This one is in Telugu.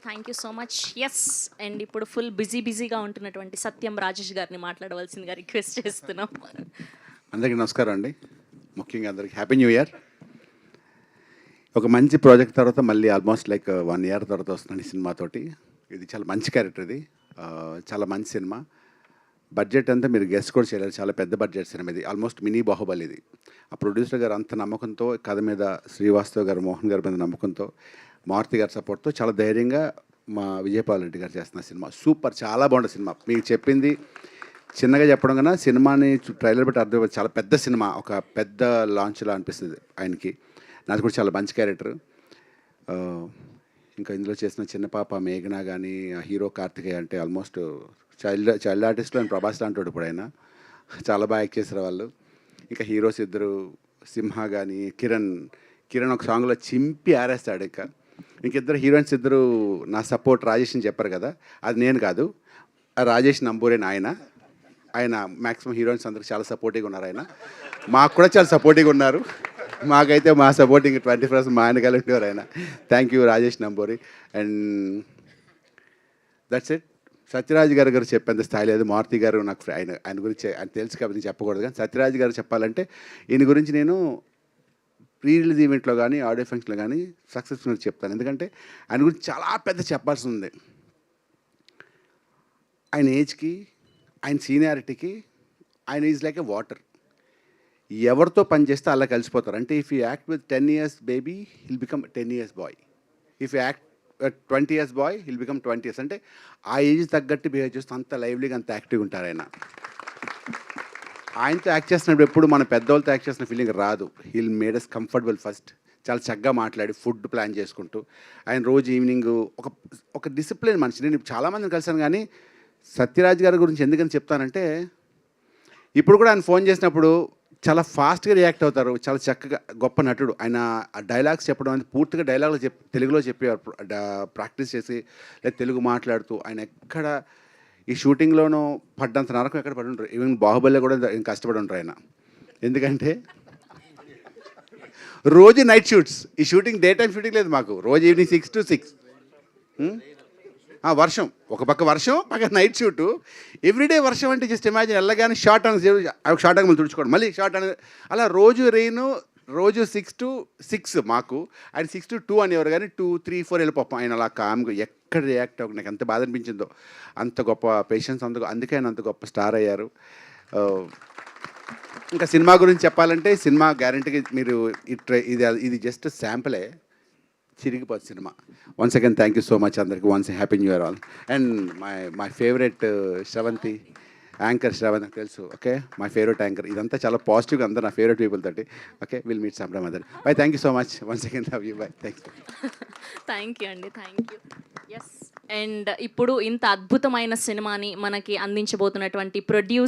Thank you so much. Yes. And ఇప్పుడు ఫుల్ బిజీగా ఉంటున్నటువంటి సత్యం రాజేష్ గారిని మాట్లాడవలసిందిగా రిక్వెస్ట్ చేస్తున్నాం. అందరికీ నమస్కారం అండి. ముఖ్యంగా అందరికీ హ్యాపీ న్యూ ఇయర్. ఒక మంచి ప్రాజెక్ట్ తర్వాత మళ్ళీ ఆల్మోస్ట్ లైక్ 1 ఇయర్ తర్వాత వస్తున్నాను ఈ సినిమాతోటి. ఇది చాలా మంచి క్యారెక్టర్, ఇది చాలా మంచి సినిమా. బడ్జెట్ అంతా మీరు గెస్ట్ కూడా చేయలేరు, చాలా పెద్ద బడ్జెట్ సినిమా ఇది, ఆల్మోస్ట్ మినీ బాహుబలి ఇది. ఆ ప్రొడ్యూసర్ గారు అంత నమ్మకంతో, కథ మీద శ్రీవాస్తవ్ గారు, మోహన్ గారి మీద నమ్మకంతో, మారుతి గారి సపోర్ట్తో చాలా ధైర్యంగా మా విజయపాల్ రెడ్డి గారు చేస్తున్న సినిమా సూపర్, చాలా బాగుంటుంది సినిమా. మీకు చెప్పింది చిన్నగా చెప్పడం కన్నా సినిమాని ట్రైలర్ బట్టి అర్థం, చాలా పెద్ద సినిమా, ఒక పెద్ద లాంచ్లా అనిపిస్తుంది ఆయనకి. నాది కూడా చాలా మంచి క్యారెక్టర్. ఇంకా ఇందులో చేసిన చిన్న పాప మేఘన కానీ, హీరో కార్తికేయ అంటే ఆల్మోస్ట్ చైల్డ్ ఆర్టిస్ట్లో ఆయన ప్రభాస్ లాంటి ఇప్పుడు ఆయన చాలా బాగా యాక్ట్ చేశారు వాళ్ళు. ఇంకా హీరోస్ ఇద్దరు, సింహ కానీ కిరణ్ ఒక సాంగ్లో చింపి ఆరేస్తాడు. ఇంకిద్దరు హీరోయిన్స్ ఇద్దరు నా సపోర్ట్ రాజేష్ అని చెప్పారు కదా, అది నేను కాదు, రాజేష్ నంబూరేన్. ఆయన మ్యాక్సిమం హీరోయిన్స్ అందరికి చాలా సపోర్టివ్గా ఉన్నారు. ఆయన మాకు కూడా చాలా సపోర్టివ్గా ఉన్నారు. మాకైతే మా సపోర్టింగ్ 20% మా ఆయన కలిగి ఉండేవారు ఆయన. Thank you Rajesh Namburi. And that's it. Sathyaraj గారు చెప్పేంత స్థాయి లేదు. మారుతి గారు నాకు ఆయన గురించి ఆయన తెలుసు కాబట్టి చెప్పకూడదు, కానీ సత్యరాజ్ గారు చెప్పాలంటే ఈయన గురించి నేను ప్రీ రిలీజ్ ఈవెంట్లో కానీ, ఆడియో ఫంక్షన్లో కానీ సక్సెస్ఫుల్గా చెప్తాను. ఎందుకంటే ఆయన గురించి చాలా పెద్ద చెప్పాల్సి ఉంది. ఆయన ఏజ్కి, ఆయన సీనియారిటీకి ఆయన ఈజ్ లైక్ ఎ వాటర్. ఎవరితో పనిచేస్తే అలా కలిసిపోతారు. అంటే if you act with 10 years baby he'll become 10 years boy. If you act 20 years boy he'll become 20 years. అంటే ఆ ఏజ్ తగ్గట్టు బిహేవ్ చేస్తూ అంత లైవ్లీగా, అంత యాక్టివ్గా ఉంటారు ఆయన. ఆయనతో యాక్ట్ చేస్తున్నప్పుడు ఎప్పుడు మన పెద్దవాళ్ళతో యాక్ట్ చేసిన ఫీలింగ్ రాదు. He'll made us comfortable first. చాలా చక్కగా మాట్లాడి ఫుడ్ ప్లాన్ చేసుకుంటూ ఆయన రోజు ఈవినింగ్ ఒక డిసిప్లిన్ మనిషి. నేను చాలామందిని కలిసాను, కానీ సత్యరాజ్ గారి గురించి ఎందుకని చెప్తానంటే, ఇప్పుడు కూడా ఆయన ఫోన్ చేసినప్పుడు చాలా ఫాస్ట్గా రియాక్ట్ అవుతారు. చాలా చక్కగా, గొప్ప నటుడు ఆయన. డైలాగ్స్ చెప్పడం అనేది పూర్తిగా డైలాగులు తెలుగులో చెప్పేవారు, ప్రాక్టీస్ చేసి లేదా తెలుగు మాట్లాడుతూ. ఆయన ఎక్కడ ఈ షూటింగ్లోనూ పడ్డంత నరకం ఎక్కడ పడి ఉంటారు. ఈవెన్ బాహుబలిలో కూడా కష్టపడి ఉంటారు ఆయన. ఎందుకంటే రోజు నైట్ షూట్స్. ఈ షూటింగ్ డే టైం షూటింగ్ లేదు మాకు, రోజు ఈవినింగ్ 6 to 6. వర్షం, ఒక పక్క వర్షం, పక్క నైట్ షూటు. ఎవ్రీడే వర్షం అంటే జస్ట్ ఇమాజిన్. వెళ్ళగానే షార్ట్ అని షార్ట్ అని మళ్ళీ తుడుచుకోవడం, మళ్ళీ షార్ట్ అని, అలా రోజు రెయిన్. రోజు 6 to 6 మాకు. ఆయన 6 to 2 అనేవారు, కానీ 2, 3, 4 వెళ్ళిపోతాం. ఆయన అలా కామ్గా ఎక్కడ రియాక్ట్ అవ్వక నాకు ఎంత బాధ అనిపించిందో. అంత గొప్ప పేషెన్స్, అందుకే ఆయన అంత గొప్ప స్టార్ అయ్యారు. ఇంకా సినిమా గురించి చెప్పాలంటే, సినిమా గ్యారంటీగా మీరు ఇది జస్ట్ శాంపులే, చిరిగిపోతుంది సినిమా. Once again thank you so much అందరికి. Once happy new year all. And my favourite Sravanthi, anchor Sravanthi నాకు తెలుసు. Okay, my favourite anchor. ఇదంతా చాలా పాజిటివ్గా, అందరూ నా ఫేవరెట్ పీపుల్ తోటి. Okay, will meet some time other. Bye, thank you so much. Once again love you. Bye, thank you. Thank you అండి, థ్యాంక్ యూ. ఎస్. అండ్ ఇప్పుడు ఇంత అద్భుతమైన సినిమాని మనకి అందించబోతున్నటువంటి ప్రొడ్యూసర్